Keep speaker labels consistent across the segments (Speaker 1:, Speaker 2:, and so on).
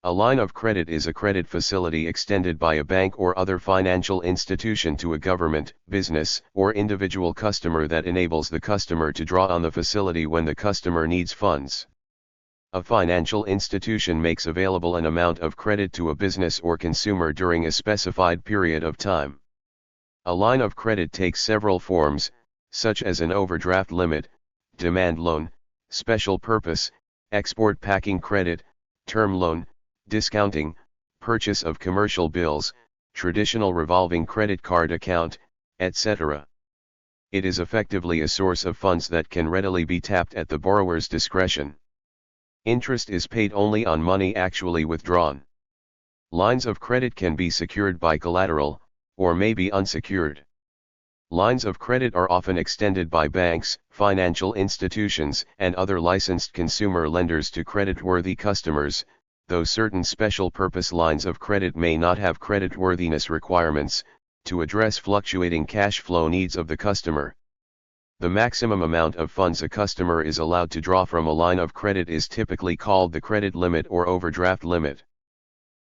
Speaker 1: A line of credit is a credit facility extended by a bank or other financial institution to a government, business, or individual customer that enables the customer to draw on the facility when the customer needs funds. A financial institution makes available an amount of credit to a business or consumer during a specified period of time. A line of credit takes several forms, such as an overdraft limit, demand loan, special purpose, export packing credit, term loan, discounting, purchase of commercial bills, traditional revolving credit card account, etc. It is effectively a source of funds that can readily be tapped at the borrower's discretion. Interest is paid only on money actually withdrawn. Lines of credit can be secured by collateral, or may be unsecured. Lines of credit are often extended by banks, financial institutions, and other licensed consumer lenders to creditworthy customers, though certain special-purpose lines of credit may not have creditworthiness requirements, to address fluctuating cash flow needs of the customer. The maximum amount of funds a customer is allowed to draw from a line of credit is typically called the credit limit or overdraft limit.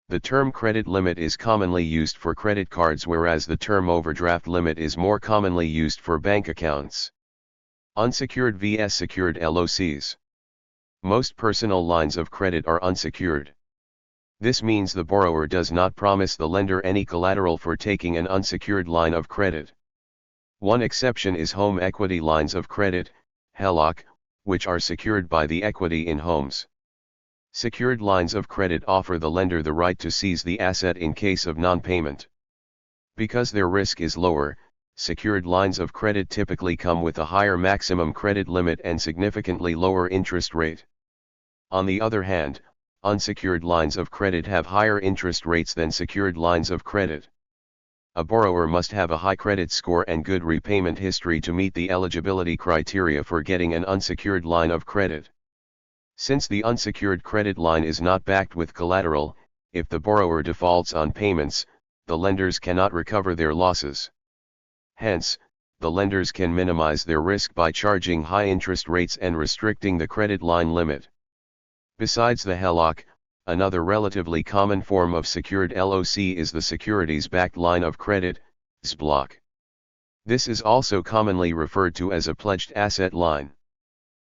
Speaker 1: The term credit limit is commonly used for credit cards, whereas the term overdraft limit is more commonly used for bank accounts. Unsecured vs. secured LOCs. Most personal lines of credit are unsecured. This means the borrower does not promise the lender any collateral for taking an unsecured line of credit. One exception is home equity lines of credit, HELOC, which are secured by the equity in homes. Secured lines of credit offer the lender the right to seize the asset in case of non-payment. Because their risk is lower, secured lines of credit typically come with a higher maximum credit limit and significantly lower interest rate. On the other hand, unsecured lines of credit have higher interest rates than secured lines of credit. A borrower must have a high credit score and good repayment history to meet the eligibility criteria for getting an unsecured line of credit. Since the unsecured credit line is not backed with collateral, if the borrower defaults on payments, the lenders cannot recover their losses. Hence, the lenders can minimize their risk by charging high interest rates and restricting the credit line limit. Besides the HELOC, another relatively common form of secured LOC is the securities-backed line of credit, SBLOC. This is also commonly referred to as a pledged asset line.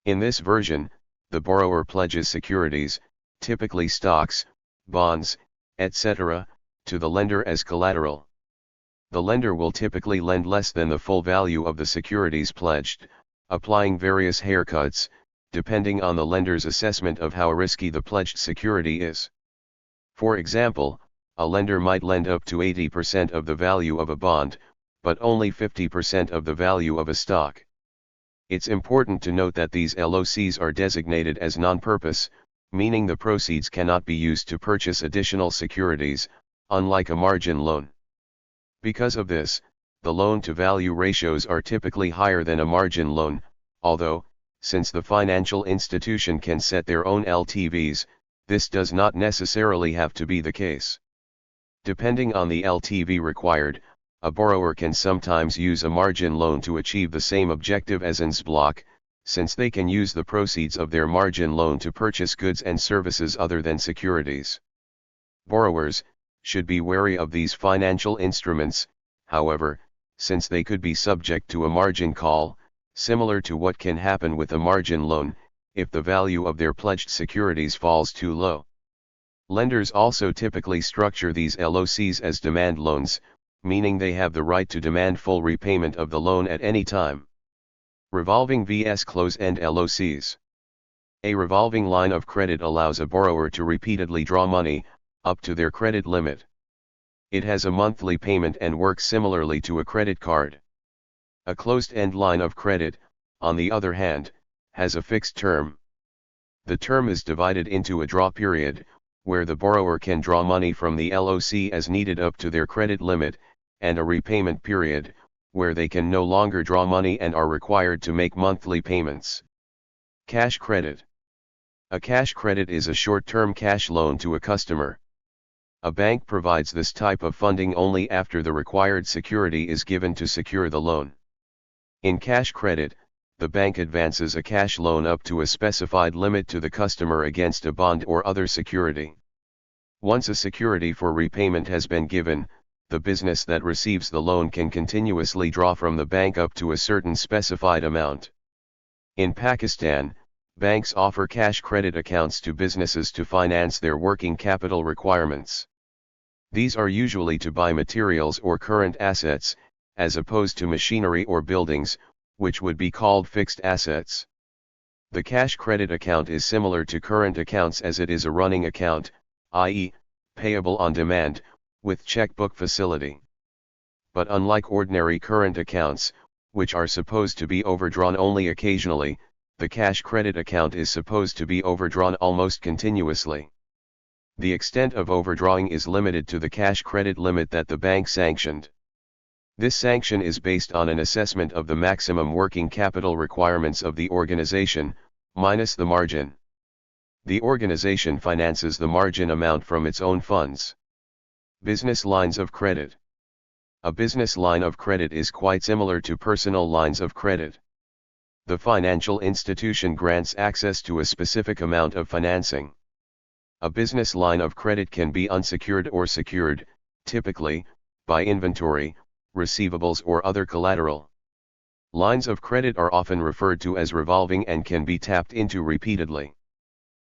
Speaker 1: In this version, the borrower pledges securities, typically stocks, bonds, etc., to the lender as collateral. The lender will typically lend less than the full value of the securities pledged, applying various haircuts, depending on the lender's assessment of how risky the pledged security is. For example, a lender might lend up to 80% of the value of a bond, but only 50% of the value of a stock. It's important to note that these LOCs are designated as non-purpose, meaning the proceeds cannot be used to purchase additional securities, unlike a margin loan. Because of this, the loan-to-value ratios are typically higher than a margin loan, although, since the financial institution can set their own LTVs, this does not necessarily have to be the case. Depending on the LTV required, a borrower can sometimes use a margin loan to achieve the same objective as an SBLOC, since they can use the proceeds of their margin loan to purchase goods and services other than securities. Borrowers should be wary of these financial instruments, however, since they could be subject to a margin call, similar to what can happen with a margin loan, if the value of their pledged securities falls too low. Lenders also typically structure these LOCs as demand loans, meaning they have the right to demand full repayment of the loan at any time. Revolving vs. close-end LOCs. A revolving line of credit allows a borrower to repeatedly draw money, up to their credit limit. It has a monthly payment and works similarly to a credit card. A closed-end line of credit, on the other hand, has a fixed term. The term is divided into a draw period, where the borrower can draw money from the LOC as needed up to their credit limit, and a repayment period, where they can no longer draw money and are required to make monthly payments. Cash credit. A cash credit is a short-term cash loan to a customer. A bank provides this type of funding only after the required security is given to secure the loan. In cash credit, the bank advances a cash loan up to a specified limit to the customer against a bond or other security. Once a security for repayment has been given, the business that receives the loan can continuously draw from the bank up to a certain specified amount. In Pakistan, banks offer cash credit accounts to businesses to finance their working capital requirements. These are usually to buy materials or current assets, as opposed to machinery or buildings, which would be called fixed assets. The cash credit account is similar to current accounts as it is a running account, i.e., payable on demand, with checkbook facility. But unlike ordinary current accounts, which are supposed to be overdrawn only occasionally, the cash credit account is supposed to be overdrawn almost continuously. The extent of overdrawing is limited to the cash credit limit that the bank sanctioned. This sanction is based on an assessment of the maximum working capital requirements of the organization, minus the margin. The organization finances the margin amount from its own funds. Business lines of credit. A business line of credit is quite similar to personal lines of credit. The financial institution grants access to a specific amount of financing. A business line of credit can be unsecured or secured, typically, by inventory, receivables or other collateral. Lines of credit are often referred to as revolving and can be tapped into repeatedly.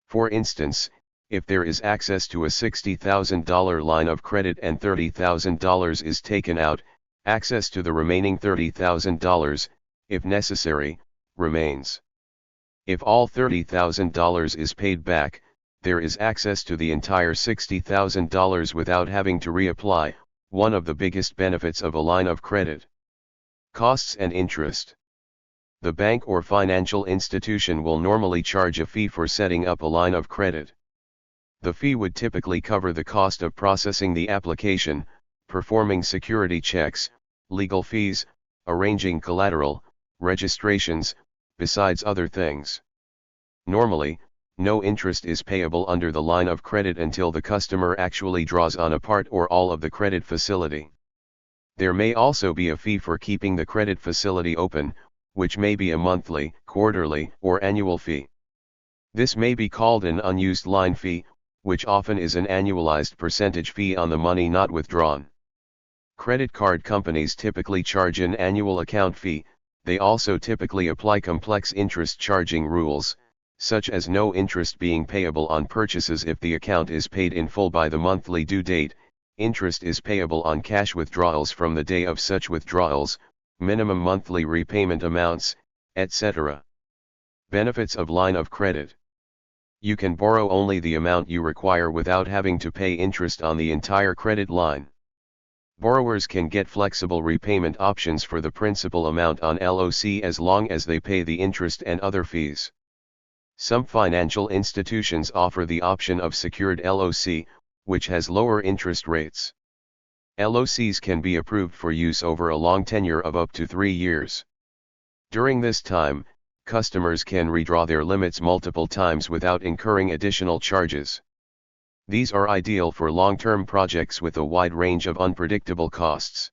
Speaker 1: For instance, if there is access to a $60,000 line of credit and $30,000 is taken out, access to the remaining $30,000, if necessary, remains. If all $30,000 is paid back, there is access to the entire $60,000 without having to reapply, one of the biggest benefits of a line of credit. Costs and interest. The bank or financial institution will normally charge a fee for setting up a line of credit. The fee would typically cover the cost of processing the application, performing security checks, legal fees, arranging collateral, registrations, besides other things. Normally, no interest is payable under the line of credit until the customer actually draws on a part or all of the credit facility. There may also be a fee for keeping the credit facility open, which may be a monthly, quarterly, or annual fee. This may be called an unused line fee, which often is an annualized percentage fee on the money not withdrawn. Credit card companies typically charge an annual account fee. They also typically apply complex interest charging rules, such as no interest being payable on purchases if the account is paid in full by the monthly due date, interest is payable on cash withdrawals from the day of such withdrawals, minimum monthly repayment amounts, etc. Benefits of line of credit. You can borrow only the amount you require without having to pay interest on the entire credit line. Borrowers can get flexible repayment options for the principal amount on LOC as long as they pay the interest and other fees. Some financial institutions offer the option of secured LOC, which has lower interest rates. LOCs can be approved for use over a long tenure of up to 3 years. During this time, customers can redraw their limits multiple times without incurring additional charges. These are ideal for long-term projects with a wide range of unpredictable costs.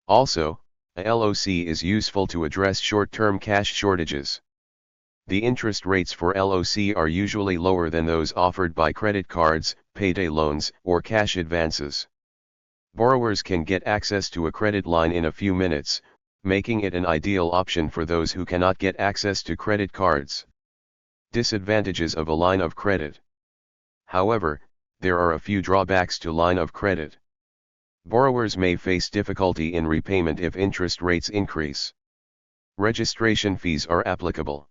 Speaker 1: Also, a LOC is useful to address short-term cash shortages. The interest rates for LOC are usually lower than those offered by credit cards, payday loans, or cash advances. Borrowers can get access to a credit line in a few minutes, making it an ideal option for those who cannot get access to credit cards. Disadvantages of a line of credit. However, there are a few drawbacks to line of credit. Borrowers may face difficulty in repayment if interest rates increase. Registration fees are applicable.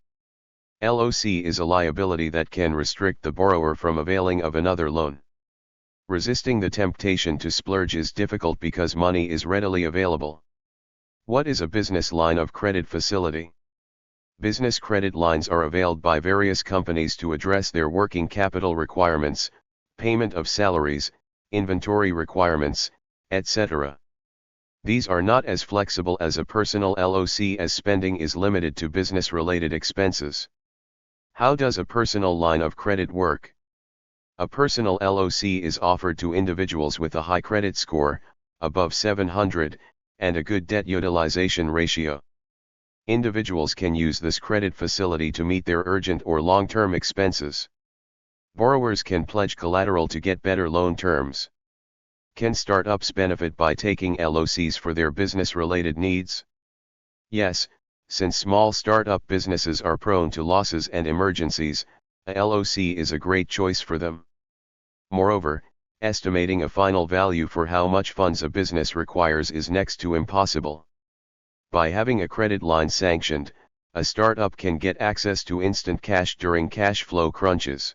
Speaker 1: LOC is a liability that can restrict the borrower from availing of another loan. Resisting the temptation to splurge is difficult because money is readily available. What is a business line of credit facility? Business credit lines are availed by various companies to address their working capital requirements, payment of salaries, inventory requirements, etc. These are not as flexible as a personal LOC as spending is limited to business-related expenses. How does a personal line of credit work? A personal LOC is offered to individuals with a high credit score, above 700, and a good debt utilization ratio. Individuals can use this credit facility to meet their urgent or long-term expenses. Borrowers can pledge collateral to get better loan terms. Can startups benefit by taking LOCs for their business-related needs? Yes, since small startup businesses are prone to losses and emergencies, a LOC is a great choice for them. Moreover, estimating a final value for how much funds a business requires is next to impossible. By having a credit line sanctioned, a startup can get access to instant cash during cash flow crunches.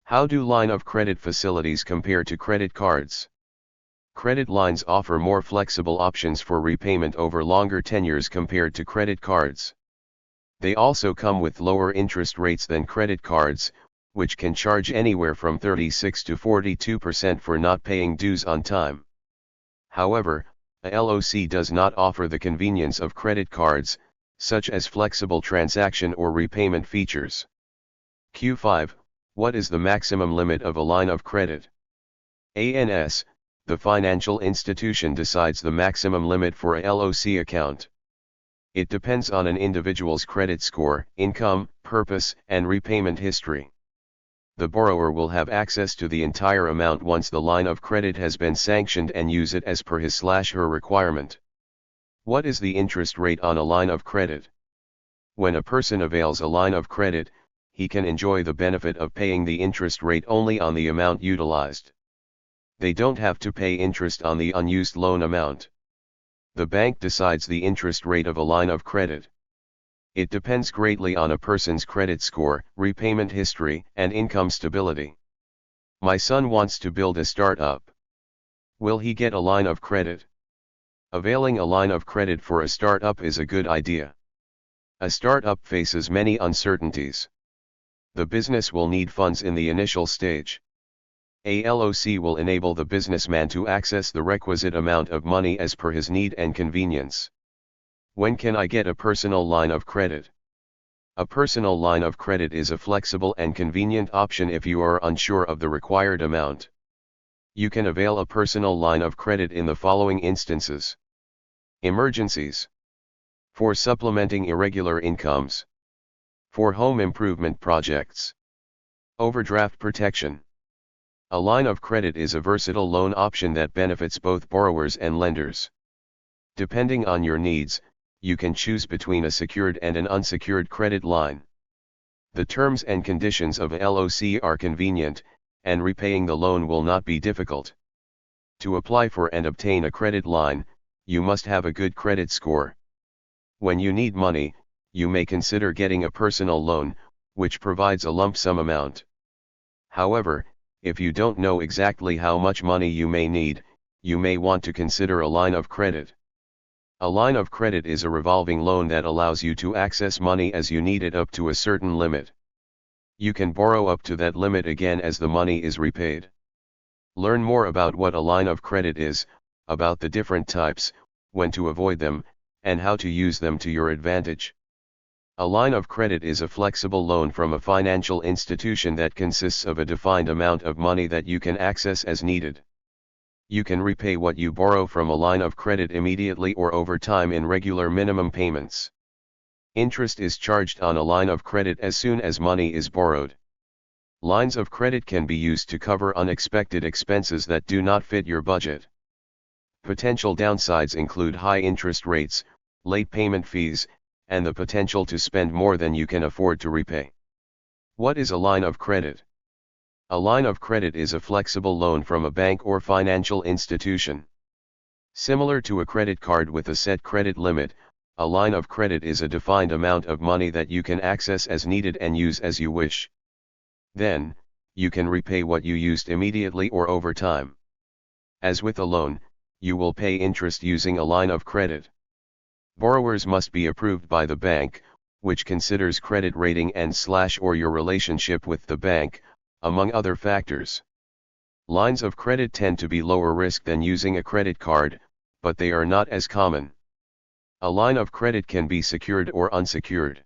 Speaker 1: How do line of credit facilities compare to credit cards? Credit lines offer more flexible options for repayment over longer tenures compared to credit cards. They also come with lower interest rates than credit cards, which can charge anywhere from 36 to 42% for not paying dues on time. However, a LOC does not offer the convenience of credit cards, such as flexible transaction or repayment features. Q5. What is the maximum limit of a line of credit? ANS, the financial institution decides the maximum limit for a LOC account. It depends on an individual's credit score, income, purpose, and repayment history. The borrower will have access to the entire amount once the line of credit has been sanctioned and use it as per his/her requirement. What is the interest rate on a line of credit? When a person avails a line of credit, he can enjoy the benefit of paying the interest rate only on the amount utilized. They don't have to pay interest on the unused loan amount. The bank decides the interest rate of a line of credit. It depends greatly on a person's credit score, repayment history, and income stability. My son wants to build a startup. Will he get a line of credit? Availing a line of credit for a startup is a good idea. A startup faces many uncertainties. The business will need funds in the initial stage. A LOC will enable the businessman to access the requisite amount of money as per his need and convenience. When can I get a personal line of credit? A personal line of credit is a flexible and convenient option if you are unsure of the required amount. You can avail a personal line of credit in the following instances. Emergencies. For supplementing irregular incomes. For home improvement projects. Overdraft protection. A line of credit is a versatile loan option that benefits both borrowers and lenders. Depending on your needs, you can choose between a secured and an unsecured credit line. The terms and conditions of a LOC are convenient, and repaying the loan will not be difficult. To apply for and obtain a credit line, you must have a good credit score. When you need money, you may consider getting a personal loan, which provides a lump sum amount. However, if you don't know exactly how much money you may need, you may want to consider a line of credit. A line of credit is a revolving loan that allows you to access money as you need it up to a certain limit. You can borrow up to that limit again as the money is repaid. Learn more about what a line of credit is, about the different types, when to avoid them, and how to use them to your advantage. A line of credit is a flexible loan from a financial institution that consists of a defined amount of money that you can access as needed. You can repay what you borrow from a line of credit immediately or over time in regular minimum payments. Interest is charged on a line of credit as soon as money is borrowed. Lines of credit can be used to cover unexpected expenses that do not fit your budget. Potential downsides include high interest rates, late payment fees, and the potential to spend more than you can afford to repay. What is a line of credit? A line of credit is a flexible loan from a bank or financial institution. Similar to a credit card with a set credit limit, a line of credit is a defined amount of money that you can access as needed and use as you wish. Then, you can repay what you used immediately or over time. As with a loan, you will pay interest using a line of credit. Borrowers must be approved by the bank, which considers credit rating and/or your relationship with the bank, among other factors. Lines of credit tend to be lower risk than using a credit card, but they are not as common. A line of credit can be secured or unsecured.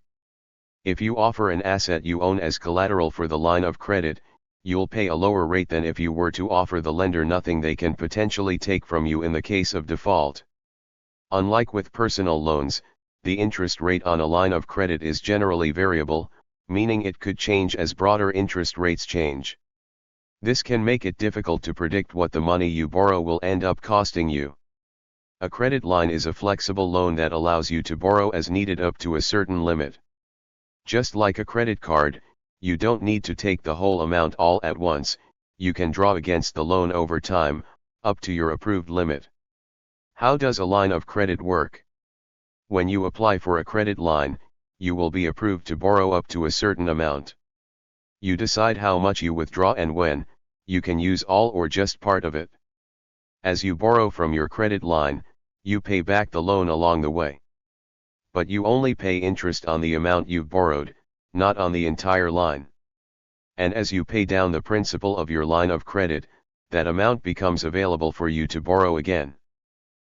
Speaker 1: If you offer an asset you own as collateral for the line of credit, you'll pay a lower rate than if you were to offer the lender nothing they can potentially take from you in the case of default. Unlike with personal loans, the interest rate on a line of credit is generally variable, meaning it could change as broader interest rates change. This can make it difficult to predict what the money you borrow will end up costing you. A credit line is a flexible loan that allows you to borrow as needed up to a certain limit. Just like a credit card, you don't need to take the whole amount all at once, you can draw against the loan over time, up to your approved limit. How does a line of credit work? When you apply for a credit line, you will be approved to borrow up to a certain amount. You decide how much you withdraw and when, you can use all or just part of it. As you borrow from your credit line, you pay back the loan along the way. But you only pay interest on the amount you've borrowed, not on the entire line. And as you pay down the principal of your line of credit, that amount becomes available for you to borrow again.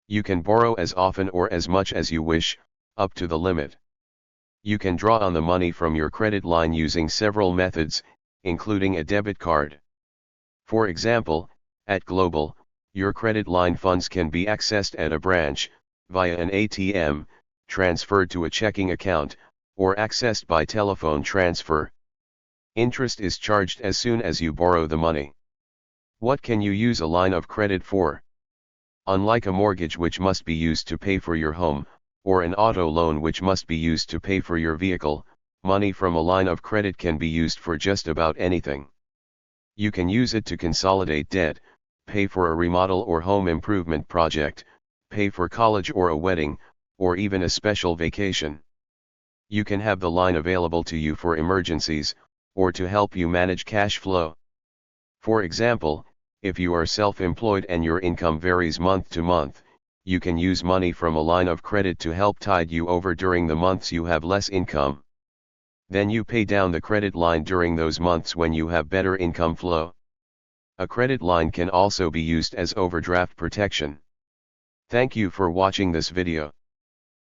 Speaker 1: You can borrow as often or as much as you wish, up to the limit. You can draw on the money from your credit line using several methods, including a debit card. For example, at Global, your credit line funds can be accessed at a branch, via an ATM, transferred to a checking account, or accessed by telephone transfer. Interest is charged as soon as you borrow the money. What can you use a line of credit for? Unlike a mortgage which must be used to pay for your home, or an auto loan which must be used to pay for your vehicle, money from a line of credit can be used for just about anything. You can use it to consolidate debt, pay for a remodel or home improvement project, pay for college or a wedding, or even a special vacation. You can have the line available to you for emergencies, or to help you manage cash flow. For example, if you are self-employed and your income varies month to month, you can use money from a line of credit to help tide you over during the months you have less income. Then you pay down the credit line during those months when you have better income flow. A credit line can also be used as overdraft protection. Thank you for watching this video.